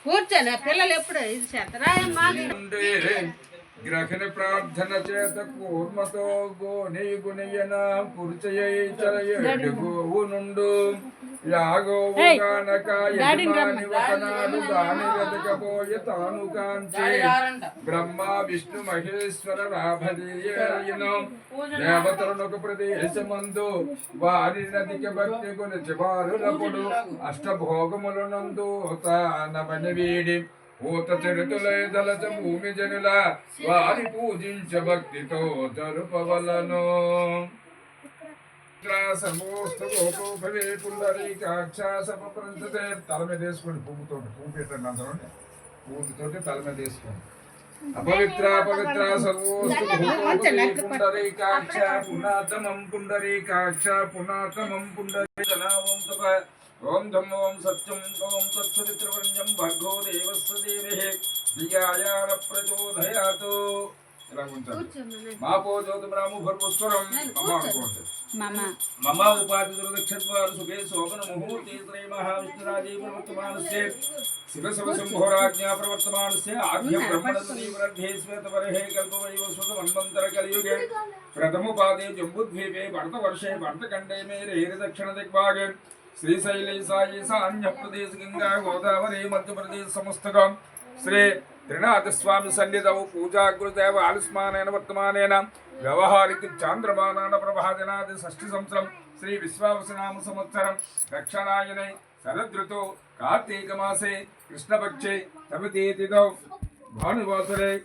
కూర్చోలే పిల్లలు ఎప్పుడు ఇది చేస్తారా గ్రహణ ప్రార్థన చేత కూర్మతో గోని గుణయన పురుచయ్య చలయడు గోవు నుండు యాగోవు గానక యజమాని ఒకనాడు దాని వెతకపోయి తాను కాంచి బ్రహ్మ విష్ణు మహేశ్వర రాభదీయను దేవతలకు ప్రదేశమందు వారి నదికి భక్తి కొలిచి వారులప్పుడు అష్టభోగములనందు తానవని వీడి ఊత చరితులై దళచ భూమి జనుల వారి పూజించ భక్తితో జరుపవలను సమోస్తోపవే పుండరీకాక్షాసపంచతే తల మీద వేసుకోండి పువ్వుతోటి పువ్వు పెట్టండి అందరూ పువ్వుతోటి తల మీద వేసుకోండి అపవిత్ర పవిత్ర పుండరీకాక్ష పునాతమం పుండరీకాక్ష పునాతమం పుండరీకనామంతప ఓం ధమ్మో ఓం సత్యం ఓం సత్సవిత్రవర్ణ్యం భర్గో దేవస్య దేవే ధియాయాన ప్రచోదయాత్ ఇలా ఉంటారు మాపో జ్యోతిబ్రాహ్మ భర్వస్వరం మమ అనుకోండి మమ ఉపాధి దుర్దక్షత్వాలు సుఖే శోభన ముహూర్తే త్రయ మహావిష్ణురాజే ప్రవర్తమానస్య శివ శంభోరాజ్ఞా ప్రవర్తమానస్య ఆద్య బ్రహ్మణే శ్వేతవరహే కల్పవైవ సుత మన్వంతర కలియుగే ప్రథమోపాదే జంబుద్వీపే భరతవర్షే భరతఖండే మేరే దక్షిణ దిగ్భాగే శ్రీశైలై సాయి సాన్య ప్రదేశ గంగా గోదావరి మధ్యప్రదేశ్ సమస్తకం శ్రీ త్రినాథస్వామి సన్నిధౌ పూజాగృదేవ ఆలుస్మానేన వర్తమానేన వ్యవహారిక చాంద్రమానాన ప్రభాజనాది షష్ఠి సంవత్సరం శ్రీ విశ్వావసనామ సంవత్సరం దక్షిణాయనే శరదృతౌ కార్తీక మాసే కృష్ణపక్షే తమితీతిథౌ భానువాసరే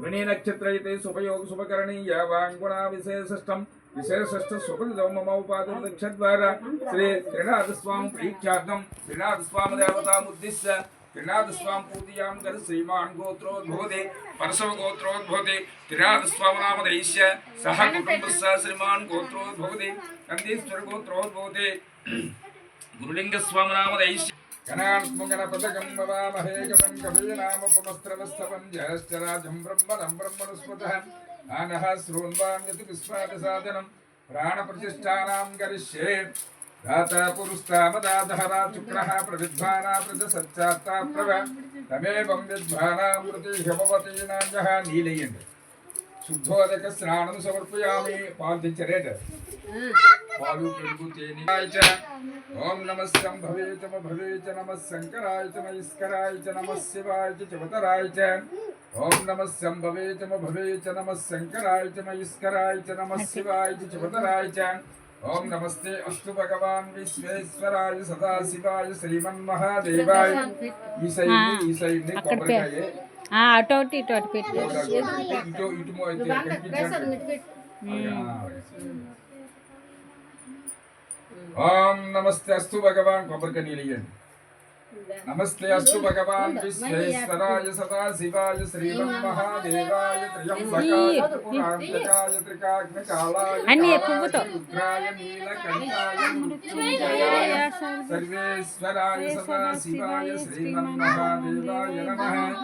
విని నక్షత్రైతే శుభయోగ శుభకరణీయ వాంగుణా విశేషష్టం విశేషష్ట సుఖదౌ మమ ఉపాధి నక్షద్వారా శ్రీ త్రినాథస్వామి ప్రీత్యార్థం త్రినాథస్వామి దేవతాముద్దిశ్య త్రినాథస్వామి పూజయాం కర్ శ్రీమాన్ గోత్రోద్భవతే పరశవ గోత్రోద్భవతే త్రినాథస్వామినామధైశ్య సహ కుటుంబస్య శ్రీమాన్ గోత్రోద్భవతే నందీశ్వర గోత్రోద్భవతే గురులింగస్వామినామధైశ్య గణాత్మగణపదకం భవామహే గమం కవీనామ పునస్త్రవస్తవం జయశ్చరాజం బ్రహ్మణం బ్రహ్మణస్పతః ఆనః శ్రోన్వాన్యతి విశ్వాససాధనం ప్రాణప్రతిష్ఠానాం కరిష్యే దాతా పురుస్తామదాధరా శుక్రః ప్రవిద్వానా ప్రజసచ్చాత్తా ప్రవ తమేవం విద్వానామృతి హ్యపవతీనాంజః నీలయండి శుద్ధోదక స్నానం సమర్పయామి పాలు తెచ్చరేట పాలు పెరుగు తేనె ఓం నమః శంభవే చ భవే చ నమః శంకరాయ చ మహేశ్వరాయ చ నమః శివాయ చ చవతరాయ చ ఓం నమః శంభవే చ భవే చ నమః శంకరాయ చ మహేశ్వరాయ చ నమః శివాయ చ చవతరాయ చ ఓం నమస్తే అస్తు భగవాన్ విశ్వేశ్వరాయ సదాశివాయ శ్రీమన్మహాదేవాయ ఈ సైడ్ని కొబ్బరికాయ అటు ఇటు అటు పెట్టి ఓం నమస్తే అస్తు భగవాన్ కొబ్బరికాయ నీళ్ళేయండి నమస్తే అస్తు భగవాన్ విశ్వేశ్వరాయ సదాశివాయ శ్రీమన్మహాదేవాయ త్ర్యంబకాయ త్రిపురాంతకాయ త్రికాగ్నికాలాయ రుద్రాయ నీలకంఠాయ మృత్యుంజయాయ సర్వేశ్వరాయ సదాశివాయ శ్రీమన్మహాదేవాయ నమః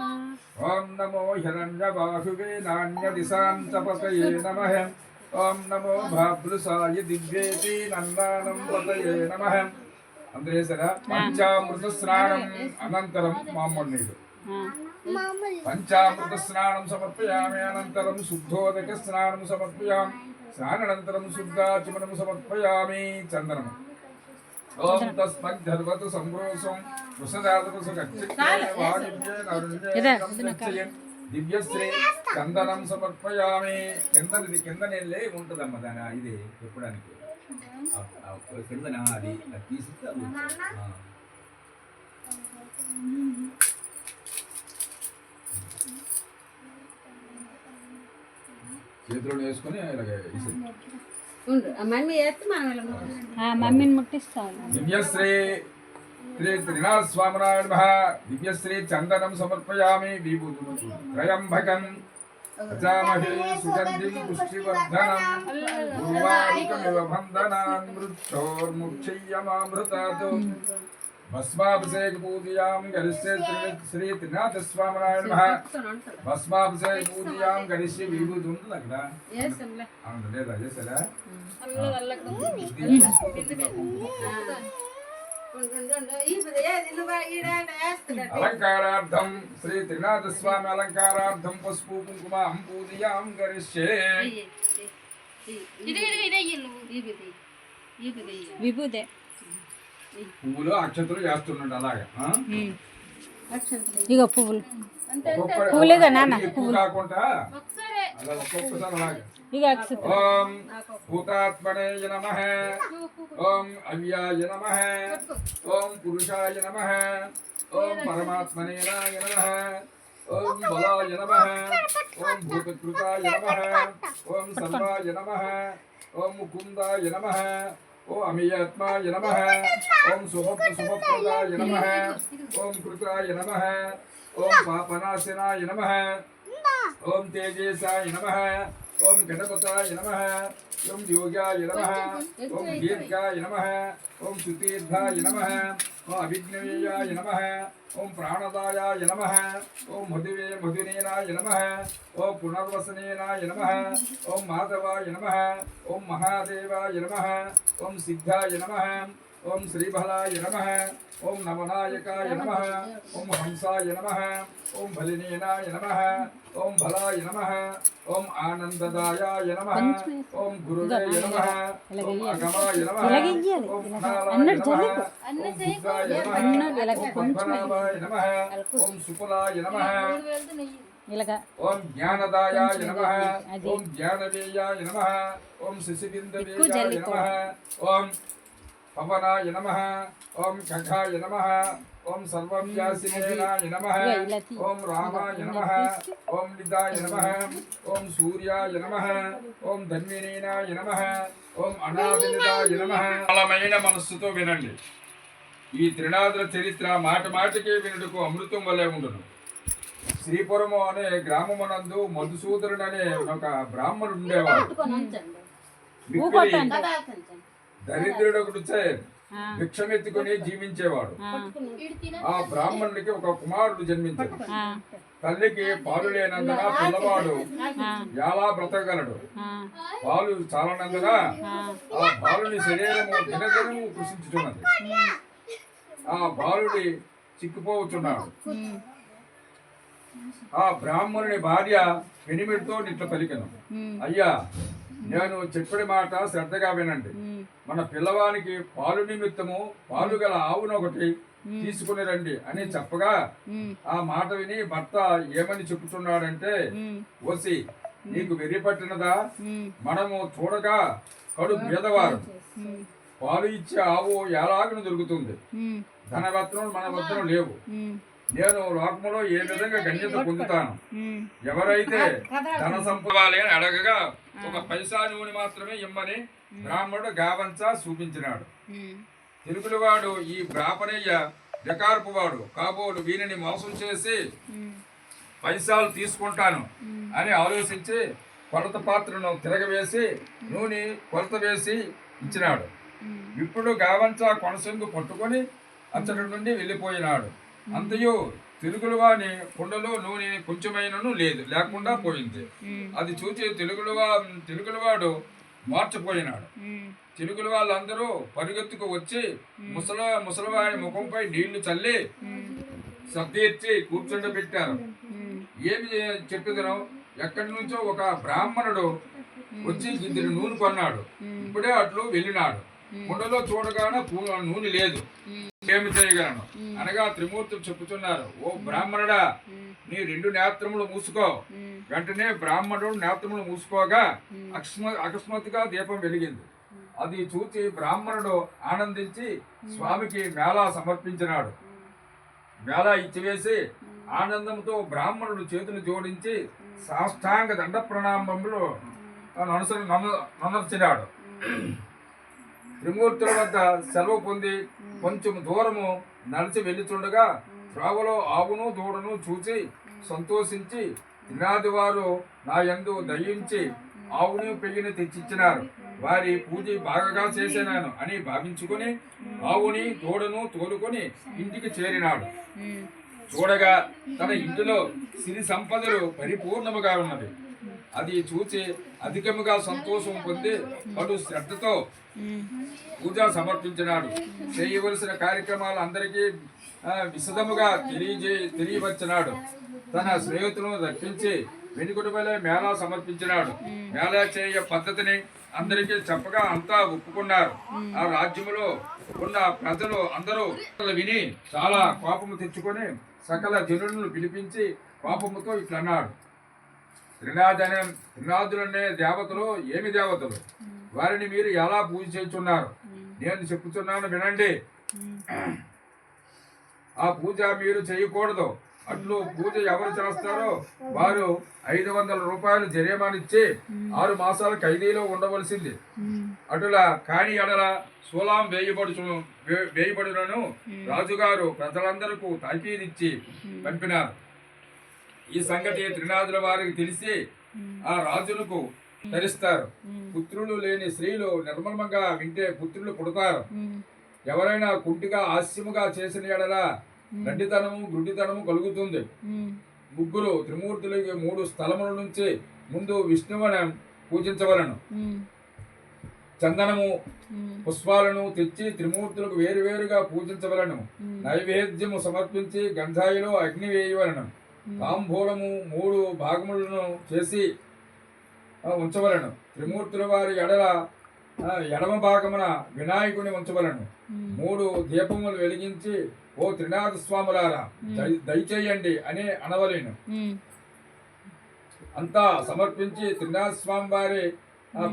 ఓం నమో హిరణ్యబాహువే నాణ్యదిశాంతపతయే నమః ఓం నమో భాభృసాయ దివ్యేతి నందానం పతయే నమః అందరేసరా పంచామృత స్నానం అనంతరం మామూలు పంచామృత స్నానం సమర్పయామి అనంతరం శుద్ధోదక స్నానం సమర్పయామి స్నానానంతరం శుద్ధాచమనం సమర్పయామి చందనం ఓం తస్మద్ధర్వతు సంభ్రోసం వృషదాదకు దివ్యశ్రీ చందనం సమర్పయామి కింద నెల్లే ఉంటుందమ్మ దాని ఇది చెప్పడానికి కిందన అది తీసిస్తే చేతిలో వేసుకొని మమ్మీని ముట్టిస్తాను దివ్యశ్రీ శ్రీ త్రినాథ స్వామినాయ నమః. దివ్యశ్రీ చందనం సమర్పయామి. విభూతి త్రయంబకం ప్రజామహే సుగంధిం పుష్టివర్ధనం ఉర్వారుకమివ బంధనాన్ మృక్షోర్ముక్షయ్యమామృతాత్. భస్మాభిషేక పూజయాం గరిష్యే. శ్రీ త్రినాథ స్వామినాయ నమః. భస్మాభిషేక పూజయాం గరిష్యే. విభూతి ఉంటుంది అక్కడ అవును లేదా చేసారా? అలంకారార్థం శ్రీ త్రినాథ స్వామి అలంకారార్థం పసుపు కుంకుమ పూజయాం గరిష్యే. విభూదే పువ్వులు అక్షతలు చేస్తున్నాడు అలాగా. ఇగో పువ్వులు పువ్వులేగా నాన్న ఎక్కువ కాకుండా అలా ఒక్కొక్కసారి అలాగా. ఇక అక్షత ఓం భూతాత్మనే నమః. ఓం అవ్యాయ నమః. ఓం పురుషాయ నమః. ఓం పరమాత్మనే నమః. ఓం బలాయ నమః. ఓం భూతకృతాయ నమః. ఓం సర్వాయ నమః. ఓం ముకుందాయ నమః. ఓం అమియాత్మాయ నమః. ఓం శుభప్రదాయ నమః. ఓం కృతాయ నమః. ఓం పాపనాశనాయ నమః. ఓం తేజసాయ నమః. ఓం గణపతాయ నమః. ఓం యోగాయ నమః. ఓం దీర్ఘాయ నమః. ఓం సుతీర్థాయ నమః. ఓం అభిజ్ఞవేయాయ నమః. ఓం ప్రాణదాయాయ నమః. ఓం మధునేనాయ నమః. ఓం పునర్వసనేనాయ నమః. ఓం మాధవాయ నమః. ఓం మహాదేవాయ నమః. ఓం సిద్ధాయ నమః. ఓం శ్రీబలాయ నమః. ఓం నవనాయకాయ నమః. ఓం హంసాయ నమః. ఓం బలినేనాయ నమః. ఓం బలాయ నమః. ఓం ఆనందదాయాయ నమః. ఓం గురువే నమః. ఓం అగమాయ నమః. ఓం ఫణాలాయ నమః. ఓం బుద్ధాయ నమః. ఓం పద్మనాభాయ నమః. ఓం సుకులాయ నమః. ఓం జ్ఞానదాయాయ నమః. ఓం జ్ఞానవేయాయ నమః. ఓం శశిబిందవేయాయ నమః. ఓం పవనాయ నమః. ఓం ఖగాయ నమః. ఓం సర్వవ్యాసినేనాయ నమః. ఓం రామాయ నమః. ఓం నిదాయ నమః. ఓం సూర్యాయ నమః. ఓం ధన్వినేనాయ నమః. ఓం అనాదినిదాయ నమః. బలమైన మనస్సుతో వినండి. ఈ త్రినాథుల చరిత్ర మాట మాటికే వినుటకు అమృతం వలె ఉండును. శ్రీపురము అనే గ్రామమునందు మధుసూదరుడు అనే ఒక బ్రాహ్మణుడు ఉండేవాడు. దరిద్రుడు ఒకడు భిక్షమెత్తుకుని జీవించేవాడు. ఆ బ్రాహ్మణుడికి ఒక కుమారుడు జన్మించాడు. తల్లికి పాలు లేనందున పిల్లవాడు ఎలా బ్రతకగలడు? పాలు చాలనందున ఆ బాలుని శరీరము దినదినము కృషించుతున్నది. ఆ బాలుడి చిక్కుపోతున్నాడు. ఆ బ్రాహ్మణుని భార్య పెనిమిడితో నిట్ల పలికెను, అయ్యా, నేను చెప్పిన మాట శ్రద్ధగా వినండి. మన పిల్లవానికి పాలు నిమిత్తము పాలు గల ఆవును ఒకటి తీసుకుని రండి అని చెప్పగా ఆ మాట విని భర్త ఏమని చెప్పుతున్నాడంటే, ఓసి, నీకు వెర్రి పట్టినదా? మనము చూడగా కడు పేదవారు, పాలు ఇచ్చే ఆవు ఎలాగను దొరుకుతుంది. ధనరత్నం మన వద్దన లేవు. నేను లోకములో ఏ విధంగా గణ్యత పొందుతాను? ఎవరైతే ధన సంపాదాలి అని అడగగా ఒక పైసా నూనె మాత్రమే ఇమ్మని బ్రాహ్మణుడు గావంచా చూపించినాడు. తెలుగులవాడు ఈ బ్రాహ్మణయ్య జకార్పు వాడు కాబోలు వీనిని మోసం చేసి పైసాలు తీసుకుంటాను అని ఆలోచించి కొలత పాత్రను తిరగవేసి నూనె కొలత వేసి ఇచ్చినాడు. ఇప్పుడు గావంచా కొనసొంగు పట్టుకొని అతడి నుండి వెళ్ళిపోయినాడు. అంతయు తెలుగులవాని కుండలో నూనె కొంచెమైనను లేకుండా పోయింది. అది చూసి తెలుగులవాడు మార్చిపోయినాడు. తెలుగుల వాళ్ళందరూ పరుగెత్తుకు వచ్చి ముసలివారి ముఖంపై నీళ్లు చల్లి సర్దేర్చి కూర్చుండబెట్టారు. ఏమి చెప్పేదను, ఎక్కడి నుంచో ఒక బ్రాహ్మణుడు వచ్చి ఇద్దరు నూనె కొన్నాడు. ఇప్పుడే అట్లు వెళ్ళినాడు. కుండలో చూడగానే నూనె లేదు, ఏమి చేయగలను అనగా త్రిమూర్తులు చెప్పుతున్నారు, ఓ బ్రాహ్మణుడా, నీ 2 నేత్రములు మూసుకో. వెంటనే బ్రాహ్మణుడు నేత్రములు మూసుకోగా అకస్మాత్తుగా దీపం వెలిగింది. అది చూసి బ్రాహ్మణుడు ఆనందించి స్వామికి మేళా సమర్పించినాడు. మేళా ఇచ్చివేసి ఆనందంతో బ్రాహ్మణుడు చేతులు జోడించి సాష్టాంగ దండ ప్రణామములు నమర్చినాడు. త్రిమూర్తుల వద్ద సెలవు పొంది కొంచెం దూరము నడిచి వెళ్ళుచుండగా త్రోవలో ఆవును దూడను చూచి సంతోషించి త్రినాథి వారు నా యందు దయించి ఆవుని పెయ్యిని తెచ్చిచ్చినారు, వారి పూజ బాగా చేసినాను అని భావించుకొని ఆవుని దూడను తోలుకొని ఇంటికి చేరినాడు. చూడగా తన ఇంటిలో సిరి సంపదలు పరిపూర్ణముగా ఉన్నది. అది చూచి అధికముగా సంతోషం పొంది పలు శ్రద్ధతో పూజ సమర్పించినాడు. చేయవలసిన కార్యక్రమాలు అందరికీ విశదముగా తెలియవచ్చినాడు. తన స్నేహితులను రప్పించి వెనుకటి వలె మేళా సమర్పించినాడు. మేళా చేయ పద్ధతిని అందరికీ చెప్పగా అంతా ఒప్పుకున్నారు. ఆ రాజ్యములో ఉన్న ప్రజలు అందరూ విని చాలా కోపము తెచ్చుకొని సకల జనులను పిలిపించి కోపముతో ఇట్లన్నాడు, త్రినాథులనే దేవతలు ఏమి దేవతలు, వారిని మీరు ఎలా పూజ చేస్తున్నారు? నేను చెప్పుతున్నాను వినండి. ఆ పూజ మీరు చేయకూడదు. అట్లు పూజ ఎవరు చేస్తారో వారు 500 రూపాయలు జరిమానిచ్చి 6 మాసాల ఖైదీలో ఉండవలసింది. అటులా కాని ఎడల సోలాం వేయబడులను రాజుగారు ప్రజలందరకు తాకీదిచ్చి పంపినారు. ఈ సంగతి త్రినాథుల వారికి తెలిసి ఆ రాజులకు ధరిస్తారు. పుత్రులు లేని స్త్రీలు నిర్మలంగా వింటే పుత్రులు పుడతారు. ఎవరైనా కుంటిగా హాస్యముగా చేసిన ఎడల గడ్డితనము గుడ్డితనము కలుగుతుంది. ముగ్గురు త్రిమూర్తులకి 3 స్థలముల నుంచి ముందు విష్ణువుని పూజించవలను. చందనము పుష్పాలను తెచ్చి త్రిమూర్తులకు వేరువేరుగా పూజించవలను. నైవేద్యము సమర్పించి గంధాయిలో అగ్ని వేయవలను. తాంబూలము 3 భాగములను చేసి ఉంచవలను. త్రిమూర్తుల వారి ఎడమ భాగమున వినాయకుని ఉంచవలను. 3 దీపములు వెలిగించి ఓ త్రినాథ స్వాములారా దయచేయండి అని అనవలేను. అంతా సమర్పించి త్రినాథ స్వామి వారి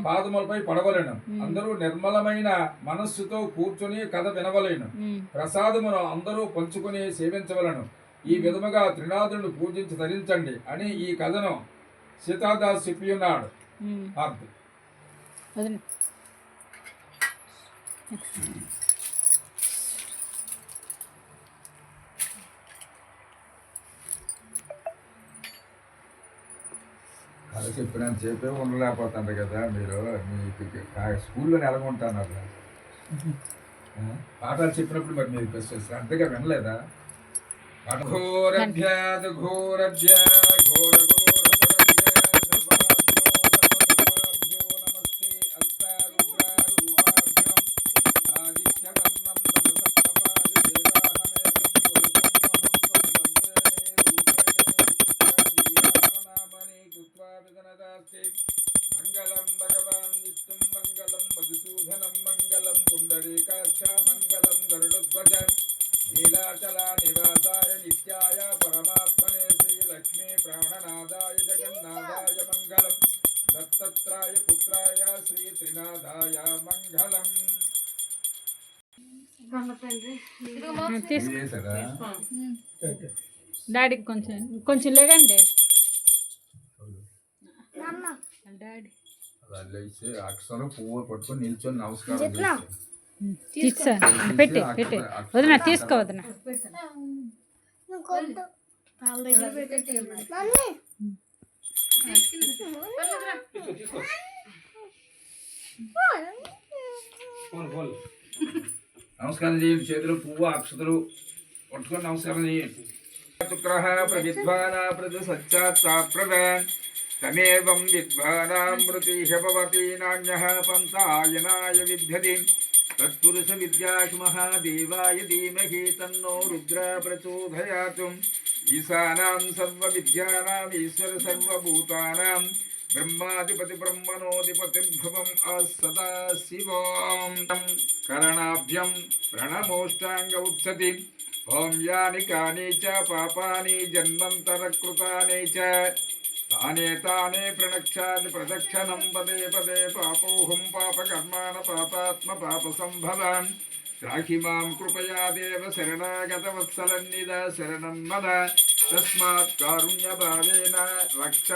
పాదములపై పడవలేను. అందరూ నిర్మలమైన మనస్సుతో కూర్చుని కథ వినవలేను. ప్రసాదమును అందరూ పంచుకుని సేవించవలను. ఈ విధముగా త్రినాథులను పూజించి ధరించండి అని ఈ కథను సీతాదాస్ చెప్పి ఉన్నాడు. కథ చెప్పినంత చెప్పే ఉండలేకపోతారు కదా మీరు. మీకు స్కూల్లో నెలకొంటున్నారు పాఠాలు చెప్పినప్పుడు మరి మీరు శ్రద్ధగా వినలేదా? ఘోరభ్యాద్ ఘోరభ్య ఘోర మంగళం భగవాన్ విష్ణు మంగళం మధుసూదనం మంగళం పుండరీకాక్ష మంగళం గరుడధ్వజ నీలాచల నివాసాయ నిత్యాయ పరమాత్మనే శ్రీ లక్ష్మీ ప్రాణనాదాయ జగన్నాథాయ మంగళం దత్తాత్రేయ పుత్రాయ శ్రీ త్రినాథాయ మంగళం. డాడీకి కొంచెం కొంచెం లేకండి డాడీ. అక్షరం పువ్వు పట్టుకొని నిల్చొని నమస్కారం తీసా పెట్టి పెట్టి వదిన తీసుకో వదిన. నమస్కారం చేయండి. చేతులు పువ్వు అక్షతలు పట్టుకొని నమస్కారం చేయండి. తమేవం విద్వానామృతిహపవతి నాణ్యః పంతాయనాయ విద్యతి తత్పురుష విద్యాసు మహాదేవాయ ధీమహి తన్నో రుద్ర ప్రచోదయాత్. ఈశానాం సర్వ విద్యానాం ఈశ్వర సర్వభూతానాం బ్రహ్మాధిపతి బ్రహ్మణోధిపతిర్భవం సదా శివం. కరణాభ్యం ప్రణమోష్టాంగ ఉచ్యతి. ఓం యాని కాని చ పాపాని జన్మంతరకృతాని చ తానే తానే ప్రణక్షాది ప్రదక్షిణం పదే పదే పాపోహం పాపకర్మాణ పాపాత్మ పాప సంభవాన్. రాఖి మాం కృపయా దేవ శరణాగత వత్సలన్నిద శరణం మద. తస్మాత్ కారుణ్య భావేన రక్ష